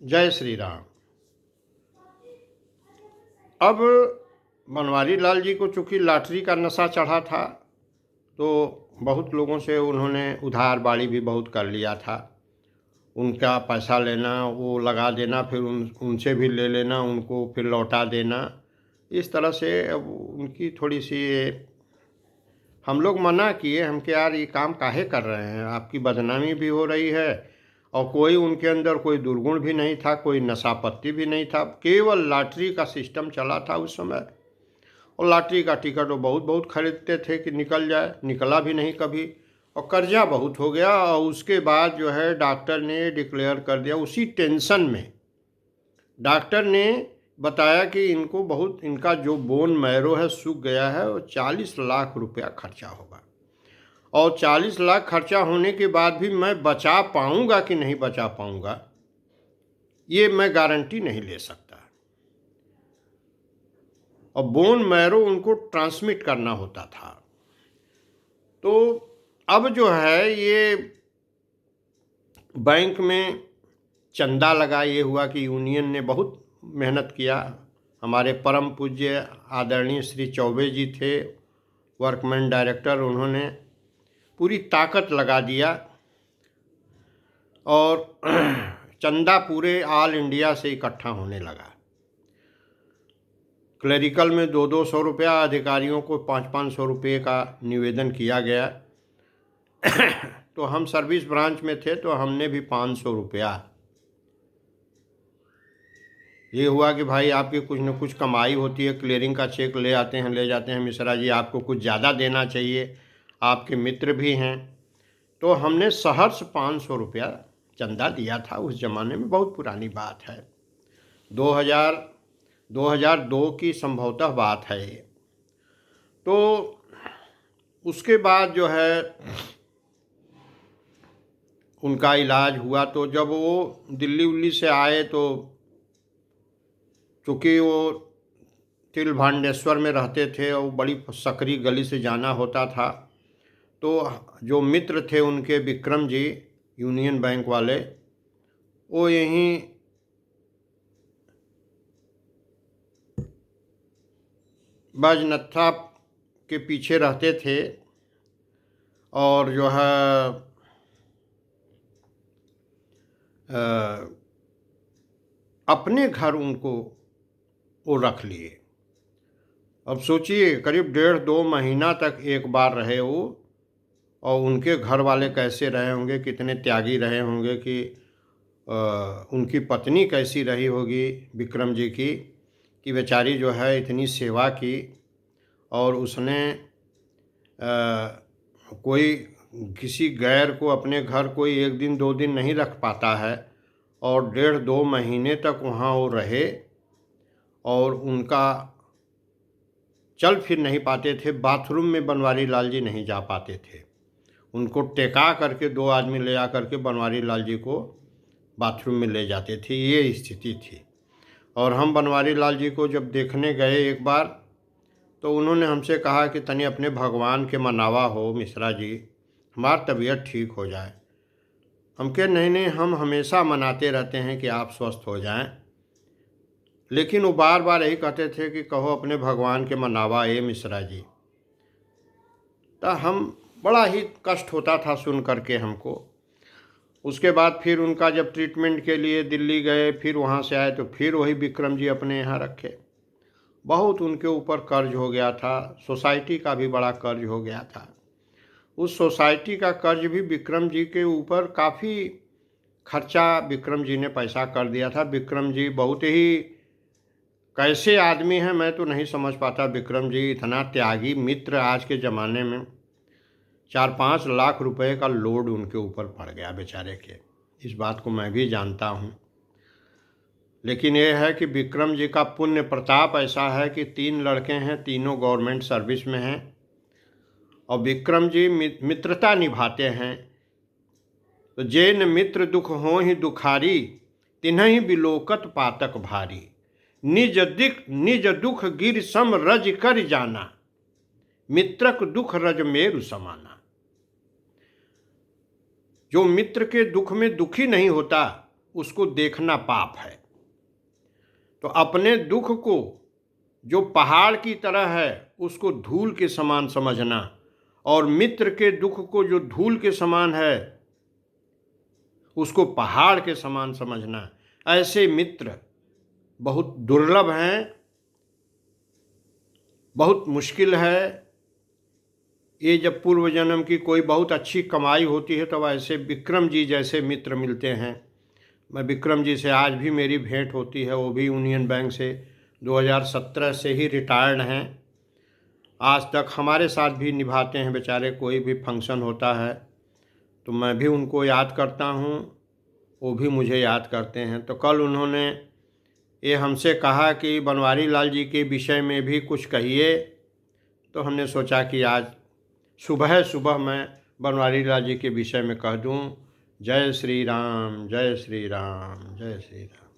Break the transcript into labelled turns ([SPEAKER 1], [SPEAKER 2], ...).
[SPEAKER 1] जय श्री राम। अब बनवारी लाल जी को चूँकि लॉटरी का नशा चढ़ा था तो बहुत लोगों से उन्होंने उधार बाड़ी भी बहुत कर लिया था। उनका पैसा लेना, वो लगा देना, फिर उनसे भी ले लेना, उनको फिर लौटा देना। इस तरह से अब उनकी थोड़ी सी हम लोग मना किए, हम कि यार ये काम काहे कर रहे हैं, आपकी बदनामी भी हो रही है और कोई उनके अंदर कोई दुर्गुण भी नहीं था, कोई नशापत्ति भी नहीं था, केवल लॉटरी का सिस्टम चला था उस समय। और लॉटरी का टिकट वो बहुत बहुत खरीदते थे कि निकल जाए, निकला भी नहीं कभी। और कर्जा बहुत हो गया और उसके बाद जो है डॉक्टर ने डिक्लेयर कर दिया, उसी टेंशन में डॉक्टर ने बताया कि इनको बहुत, इनका जो बोन मैरो है सूख गया है और 40 लाख रुपया खर्चा होगा। और 40 लाख खर्चा होने के बाद भी मैं बचा पाऊंगा कि नहीं बचा पाऊंगा ये मैं गारंटी नहीं ले सकता। और बोन मैरो उनको ट्रांसमिट करना होता था। तो अब जो है ये बैंक में चंदा लगा, ये हुआ कि यूनियन ने बहुत मेहनत किया। हमारे परम पूज्य आदरणीय श्री चौबे जी थे वर्कमैन डायरेक्टर, उन्होंने पूरी ताकत लगा दिया और चंदा पूरे ऑल इंडिया से इकट्ठा होने लगा। क्लरिकल में 200-200 रुपया, अधिकारियों को 500-500 रुपये का निवेदन किया गया। तो हम सर्विस ब्रांच में थे तो हमने भी 500 रुपया। ये हुआ कि भाई आपकी कुछ न कुछ कमाई होती है, क्लियरिंग का चेक ले आते हैं, ले जाते हैं, मिश्रा जी आपको कुछ ज़्यादा देना चाहिए, आपके मित्र भी हैं। तो हमने सहर्ष 500 रुपया चंदा दिया था उस ज़माने में, बहुत पुरानी बात है, 2002 की संभवतः बात है ये। तो उसके बाद जो है उनका इलाज हुआ। तो जब वो दिल्ली उल्ली से आए तो चूँकि वो तिलभांडेश्वर में रहते थे और बड़ी सकरी गली से जाना होता था, तो जो मित्र थे उनके विक्रम जी यूनियन बैंक वाले, वो यहीं बाजनत्था के पीछे रहते थे और जो है अपने घर उनको वो रख लिए। अब सोचिए करीब 1.5-2 महीना तक एक बार रहे वो, और उनके घर वाले कैसे रहे होंगे, कितने त्यागी रहे होंगे कि उनकी पत्नी कैसी रही होगी विक्रम जी की, कि बेचारी जो है इतनी सेवा की और उसने कोई किसी गैर को अपने घर कोई 1 दिन 2 दिन नहीं रख पाता है और 1.5-2 महीने तक वहाँ वो रहे और उनका चल फिर नहीं पाते थे, बाथरूम में बनवारी लाल जी नहीं जा पाते थे, उनको टेका करके 2 आदमी ले जा करके बनवारी लाल जी को बाथरूम में ले जाते थे, ये स्थिति थी। और हम बनवारी लाल जी को जब देखने गए एक बार तो उन्होंने हमसे कहा कि तनी अपने भगवान के मनावा हो मिश्रा जी, हमारी तबीयत ठीक हो जाए। हम कहे नहीं नहीं, हम हमेशा मनाते रहते हैं कि आप स्वस्थ हो जाएं, लेकिन वो बार बार यही कहते थे कि कहो अपने भगवान के मनावा ए मिश्रा जी। तो हम बड़ा ही कष्ट होता था सुन करके हमको। उसके बाद फिर उनका जब ट्रीटमेंट के लिए दिल्ली गए, फिर वहाँ से आए तो फिर वही विक्रम जी अपने यहाँ रखे। बहुत उनके ऊपर कर्ज हो गया था, सोसाइटी का भी बड़ा कर्ज हो गया था। उस सोसाइटी का कर्ज भी विक्रम जी के ऊपर काफ़ी खर्चा विक्रम जी ने पैसा कर दिया था। विक्रम जी बहुत ही कैसे आदमी हैं मैं तो नहीं समझ पाता। विक्रम जी इतना त्यागी मित्र, आज के ज़माने में 4-5 लाख रुपए का लोड उनके ऊपर पड़ गया बेचारे के, इस बात को मैं भी जानता हूँ। लेकिन ये है कि विक्रम जी का पुण्य प्रताप ऐसा है कि 3 लड़के हैं, तीनों गवर्नमेंट सर्विस में हैं और विक्रम जी मित्रता निभाते हैं। तो जैन मित्र दुख हों ही दुखारी, तिन्हि बिलोकत पातक भारी, निज दुख गिर सम रज कर जाना, मित्रक दुख रज मेरु समाना। जो मित्र के दुख में दुखी नहीं होता उसको देखना पाप है। तो अपने दुख को जो पहाड़ की तरह है उसको धूल के समान समझना, और मित्र के दुख को जो धूल के समान है उसको पहाड़ के समान समझना। ऐसे मित्र बहुत दुर्लभ हैं, बहुत मुश्किल है। ये जब पूर्व जन्म की कोई बहुत अच्छी कमाई होती है तब ऐसे विक्रम जी जैसे मित्र मिलते हैं। मैं विक्रम जी से आज भी मेरी भेंट होती है, वो भी यूनियन बैंक से 2017 से ही रिटायर्ड हैं। आज तक हमारे साथ भी निभाते हैं बेचारे, कोई भी फंक्शन होता है तो मैं भी उनको याद करता हूँ, वो भी मुझे याद करते हैं। तो कल उन्होंने ये हमसे कहा कि बनवारी लाल जी के विषय में भी कुछ कहिए, तो हमने सोचा कि आज सुबह सुबह मैं बनवारी लाल जी के विषय में कह दूं। जय श्री राम, जय श्री राम, जय श्री राम।